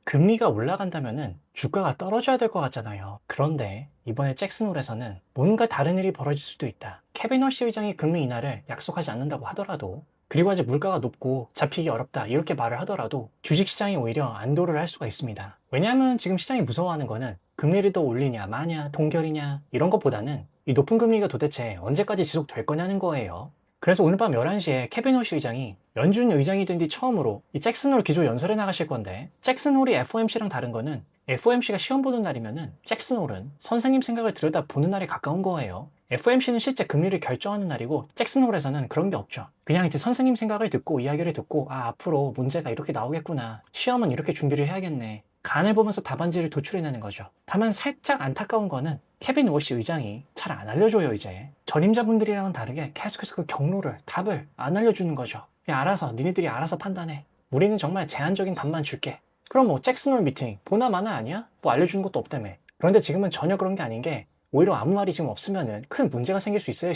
금리가 올라간다면은 주가가 떨어져야 될 것 같잖아요. 그런데 이번에 잭슨홀에서는 뭔가 다른 일이 벌어질 수도 있다. 케빈 워시 의장이 금리 인하를 약속하지 않는다고 하더라도, 그리고 아직 물가가 높고 잡히기 어렵다 이렇게 말을 하더라도 주식시장이 오히려 안도를 할 수가 있습니다. 왜냐하면 지금 시장이 무서워하는 거는 금리를 더 올리냐 마냐 동결이냐 이런 것보다는 이 높은 금리가 도대체 언제까지 지속될 거냐는 거예요. 그래서 오늘 밤 11시에 케빈 워시 의장이 연준 의장이 된 뒤 처음으로 이 잭슨홀 기조 연설에 나가실 건데, 잭슨홀이 FOMC랑 다른 거는 FOMC가 시험 보는 날이면은 잭슨홀은 선생님 생각을 들여다보는 날에 가까운 거예요. FOMC는 실제 금리를 결정하는 날이고 잭슨홀에서는 그런 게 없죠. 그냥 이제 선생님 생각을 듣고 이야기를 듣고, 아 앞으로 문제가 이렇게 나오겠구나, 시험은 이렇게 준비를 해야겠네, 간을 보면서 답안지를 도출해내는 거죠. 다만 살짝 안타까운 거는 케빈 워시 의장이 잘 안 알려줘요. 이제 전임자분들이랑은 다르게 계속해서 그 경로를, 답을 안 알려주는 거죠. 그냥 알아서 니네들이 알아서 판단해, 우리는 정말 제한적인 답만 줄게. 그럼 뭐 잭슨홀 미팅 보나마나 아니야? 뭐 알려주는 것도 없다며. 그런데 지금은 전혀 그런 게 아닌 게, 오히려 아무 말이 지금 없으면은 큰 문제가 생길 수 있어요.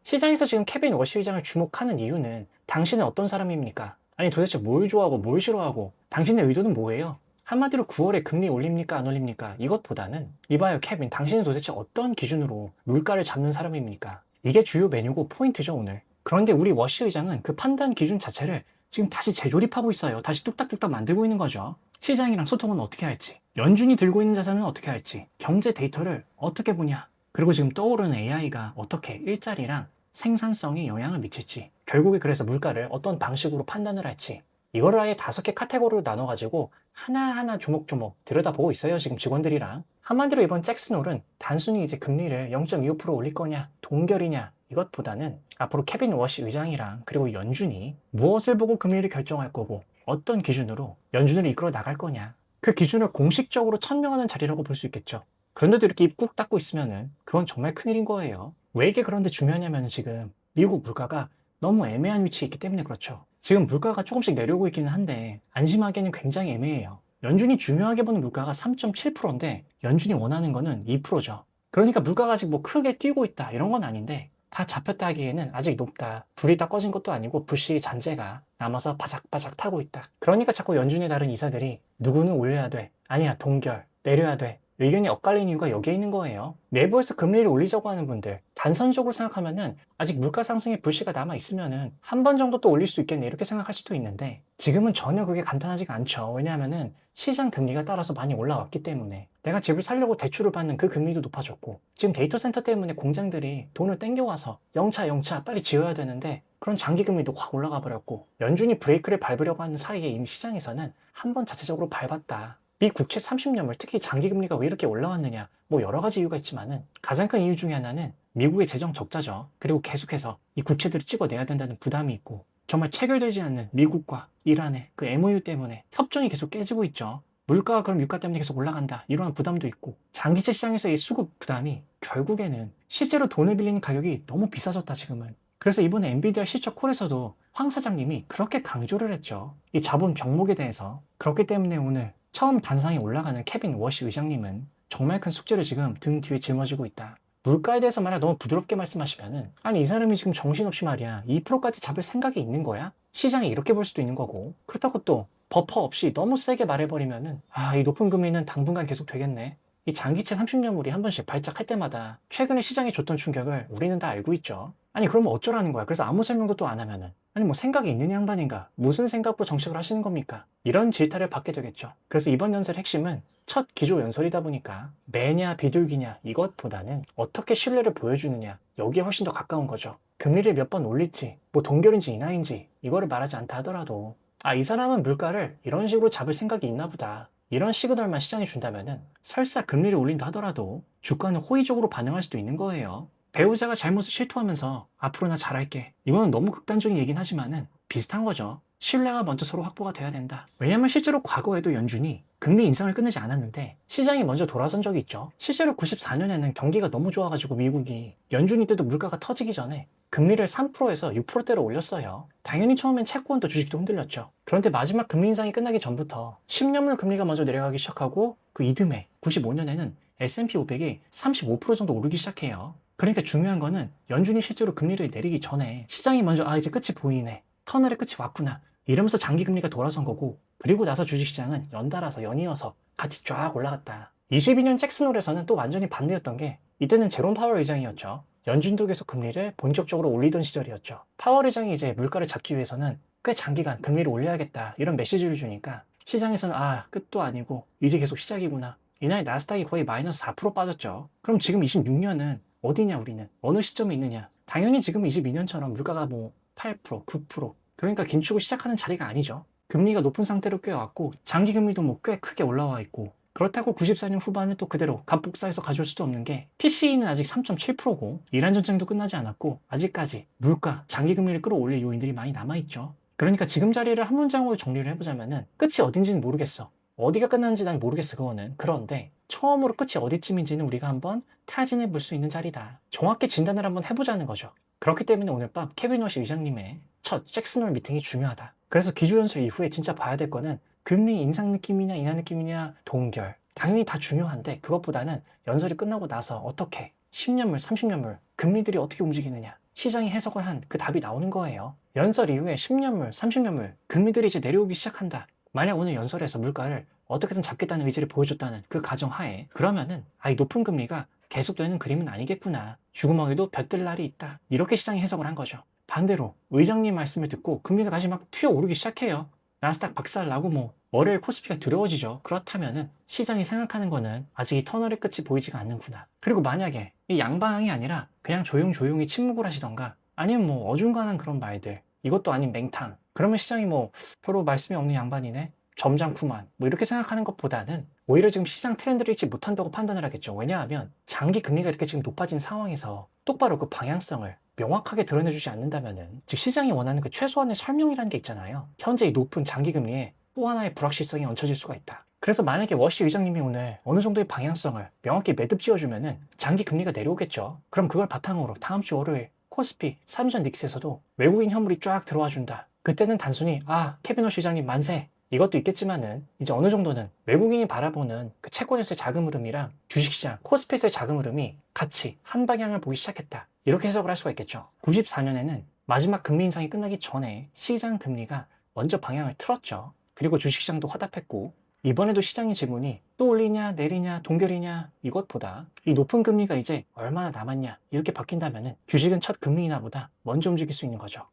시장에서 지금 케빈 워시 의장을 주목하는 이유는 당신은 어떤 사람입니까? 아니 도대체 뭘 좋아하고 뭘 싫어하고 당신의 의도는 뭐예요? 한마디로 9월에 금리 올립니까 안 올립니까 이것보다는, 이봐요 케빈, 당신은 도대체 어떤 기준으로 물가를 잡는 사람입니까? 이게 주요 메뉴고 포인트죠 오늘. 그런데 우리 워시 의장은 그 판단 기준 자체를 지금 다시 재조립하고 있어요. 다시 뚝딱뚝딱 만들고 있는 거죠. 시장이랑 소통은 어떻게 할지, 연준이 들고 있는 자산은 어떻게 할지, 경제 데이터를 어떻게 보냐, 그리고 지금 떠오르는 AI가 어떻게 일자리랑 생산성에 영향을 미칠지, 결국에 그래서 물가를 어떤 방식으로 판단을 할지, 이거를 아예 5개 카테고리로 나눠가지고 하나하나 조목조목 들여다보고 있어요. 지금 직원들이랑. 한마디로 이번 잭슨홀은 단순히 이제 금리를 0.25% 올릴 거냐 동결이냐 이것보다는 앞으로 케빈 워시 의장이랑 그리고 연준이 무엇을 보고 금리를 결정할 거고 어떤 기준으로 연준을 이끌어 나갈 거냐, 그 기준을 공식적으로 천명하는 자리라고 볼 수 있겠죠. 그런데도 이렇게 입 꾹 닫고 있으면은 그건 정말 큰일인 거예요. 왜 이게 그런데 중요하냐면, 지금 미국 물가가 너무 애매한 위치에 있기 때문에 그렇죠. 지금 물가가 조금씩 내려오고 있기는 한데 안심하기에는 굉장히 애매해요. 연준이 중요하게 보는 물가가 3.7%인데 연준이 원하는 거는 2%죠. 그러니까 물가가 아직 뭐 크게 뛰고 있다 이런 건 아닌데, 다 잡혔다 하기에는 아직 높다. 불이 다 꺼진 것도 아니고 불씨 잔재가 남아서 바삭바삭 타고 있다. 그러니까 자꾸 연준의 다른 이사들이 누구는 올려야 돼, 아니야 동결, 내려야 돼, 의견이 엇갈리는 이유가 여기에 있는 거예요. 내부에서 금리를 올리자고 하는 분들, 단선적으로 생각하면은 아직 물가 상승의 불씨가 남아 있으면은 한 번 정도 또 올릴 수 있겠네 이렇게 생각할 수도 있는데, 지금은 전혀 그게 간단하지가 않죠. 왜냐하면은 시장 금리가 따라서 많이 올라왔기 때문에 내가 집을 사려고 대출을 받는 그 금리도 높아졌고, 지금 데이터 센터 때문에 공장들이 돈을 땡겨와서 영차 빨리 지어야 되는데 그런 장기 금리도 확 올라가 버렸고, 연준이 브레이크를 밟으려고 하는 사이에 이미 시장에서는 한 번 자체적으로 밟았다. 미 국채 30년물 특히 장기금리가 왜 이렇게 올라왔느냐, 뭐 여러 가지 이유가 있지만은 가장 큰 이유 중에 하나는 미국의 재정 적자죠. 그리고 계속해서 이 국채들을 찍어내야 된다는 부담이 있고, 정말 체결되지 않는 미국과 이란의 그 MOU 때문에 협정이 계속 깨지고 있죠. 물가가 그럼 유가 때문에 계속 올라간다 이러한 부담도 있고, 장기채 시장에서의 수급 부담이 결국에는 실제로 돈을 빌리는 가격이 너무 비싸졌다 지금은. 그래서 이번에 엔비디아 실적 콜에서도 황 사장님이 그렇게 강조를 했죠. 이 자본 병목에 대해서. 그렇기 때문에 오늘 처음 단상에 올라가는 케빈 워시 의장님은 정말 큰 숙제를 지금 등 뒤에 짊어지고 있다. 물가에 대해서 말이야 너무 부드럽게 말씀하시면은, 아니 이 사람이 지금 정신없이 말이야 2%까지 잡을 생각이 있는 거야? 시장이 이렇게 볼 수도 있는 거고, 그렇다고 또 버퍼 없이 너무 세게 말해버리면은 이 높은 금리는 당분간 계속 되겠네. 이 장기채 30년물이 한 번씩 발작할 때마다 최근에 시장에 줬던 충격을 우리는 다 알고 있죠. 아니 그러면 어쩌라는 거야. 그래서 아무 설명도 또 안 하면은, 아니 뭐 생각이 있는 양반인가, 무슨 생각으로 정책을 하시는 겁니까, 이런 질타를 받게 되겠죠. 그래서 이번 연설의 핵심은 첫 기조 연설이다 보니까 매냐 비둘기냐 이것보다는 어떻게 신뢰를 보여주느냐, 여기에 훨씬 더 가까운 거죠. 금리를 몇 번 올릴지 뭐 동결인지 인하인지 이거를 말하지 않다 하더라도, 이 사람은 물가를 이런 식으로 잡을 생각이 있나 보다, 이런 시그널만 시장에 준다면은 설사 금리를 올린다 하더라도 주가는 호의적으로 반응할 수도 있는 거예요. 배우자가 잘못을 실토하면서 앞으로 나 잘할게, 이거는 너무 극단적인 얘기긴 하지만은 비슷한 거죠. 신뢰가 먼저 서로 확보가 돼야 된다. 왜냐면 실제로 과거에도 연준이 금리 인상을 끝내지 않았는데 시장이 먼저 돌아선 적이 있죠. 실제로 94년에는 경기가 너무 좋아가지고 미국이 연준이 때도 물가가 터지기 전에 금리를 3%에서 6%대로 올렸어요. 당연히 처음엔 채권도 주식도 흔들렸죠. 그런데 마지막 금리 인상이 끝나기 전부터 10년물 금리가 먼저 내려가기 시작하고, 그 이듬해 95년에는 S&P 500이 35% 정도 오르기 시작해요. 그러니까 중요한 거는 연준이 실제로 금리를 내리기 전에 시장이 먼저 이제 끝이 보이네, 터널의 끝이 왔구나, 이러면서 장기금리가 돌아선 거고, 그리고 나서 주식시장은 연달아서 연이어서 같이 쫙 올라갔다. 22년 잭슨홀에서는 또 완전히 반대였던 게, 이때는 제롬 파월 의장이었죠. 연준도 계속 금리를 본격적으로 올리던 시절이었죠. 파월 의장이 이제 물가를 잡기 위해서는 꽤 장기간 금리를 올려야겠다 이런 메시지를 주니까 시장에서는 끝도 아니고 이제 계속 시작이구나. 이날 나스닥이 거의 마이너스 4% 빠졌죠. 그럼 지금 26년은 어디냐 우리는? 어느 시점에 있느냐? 당연히 지금 22년처럼 물가가 뭐 8%, 9% 그러니까 긴축을 시작하는 자리가 아니죠. 금리가 높은 상태로 꽤 왔고 장기 금리도 뭐 꽤 크게 올라와 있고 그렇다고 94년 후반에 또 그대로 값복사해서 가져올 수도 없는 게 PCE는 아직 3.7%고 이란 전쟁도 끝나지 않았고 아직까지 물가, 장기 금리를 끌어올릴 요인들이 많이 남아있죠. 그러니까 지금 자리를 한 문장으로 정리를 해보자면은 끝이 어딘지는 모르겠어. 어디가 끝나는지 난 모르겠어 그거는. 그런데 처음으로 끝이 어디쯤인지는 우리가 한번 타진해 볼 수 있는 자리다. 정확히 진단을 한번 해보자는 거죠. 그렇기 때문에 오늘 밤 케빈 워시 의장님의 첫 잭슨홀 미팅이 중요하다. 그래서 기조연설 이후에 진짜 봐야 될 거는 금리 인상 느낌이냐 인하 느낌이냐 동결 당연히 다 중요한데 그것보다는 연설이 끝나고 나서 어떻게 10년물 30년물 금리들이 어떻게 움직이느냐 시장이 해석을 한 그 답이 나오는 거예요. 연설 이후에 10년물 30년물 금리들이 이제 내려오기 시작한다. 만약 오늘 연설에서 물가를 어떻게든 잡겠다는 의지를 보여줬다는 그 가정하에 그러면은 이 높은 금리가 계속되는 그림은 아니겠구나. 죽음하게도 볕들 날이 있다. 이렇게 시장이 해석을 한 거죠. 반대로 의장님 말씀을 듣고 금리가 다시 막 튀어오르기 시작해요. 나스닥 박살나고 뭐 월요일 코스피가 두려워지죠. 그렇다면은 시장이 생각하는 거는 아직 이 터널의 끝이 보이지가 않는구나. 그리고 만약에 이 양방향이 아니라 그냥 조용조용히 침묵을 하시던가 아니면 뭐 어중간한 그런 말들 이것도 아닌 맹탕 그러면 시장이 뭐 별로 말씀이 없는 양반이네 점잖구만 뭐 이렇게 생각하는 것보다는 오히려 지금 시장 트렌드를 읽지 못한다고 판단을 하겠죠. 왜냐하면 장기 금리가 이렇게 지금 높아진 상황에서 똑바로 그 방향성을 명확하게 드러내주지 않는다면은 즉 시장이 원하는 그 최소한의 설명이라는 게 있잖아요. 현재 이 높은 장기 금리에 또 하나의 불확실성이 얹혀질 수가 있다. 그래서 만약에 워시 의장님이 오늘 어느 정도의 방향성을 명확히 매듭 지어주면은 장기 금리가 내려오겠죠. 그럼 그걸 바탕으로 다음 주 월요일 코스피 3전 닉스에서도 외국인 현물이 쫙 들어와 준다. 그때는 단순히 케빈 워시 의장님 만세 이것도 있겠지만은 이제 어느 정도는 외국인이 바라보는 그 채권에서의 자금 흐름이랑 주식시장 코스피에서의 자금 흐름이 같이 한 방향을 보기 시작했다. 이렇게 해석을 할 수가 있겠죠. 94년에는 마지막 금리 인상이 끝나기 전에 시장 금리가 먼저 방향을 틀었죠. 그리고 주식시장도 화답했고 이번에도 시장의 지문이 또 올리냐 내리냐 동결이냐 이것보다 이 높은 금리가 이제 얼마나 남았냐 이렇게 바뀐다면은 주식은 첫 금리 인하보다 먼저 움직일 수 있는 거죠.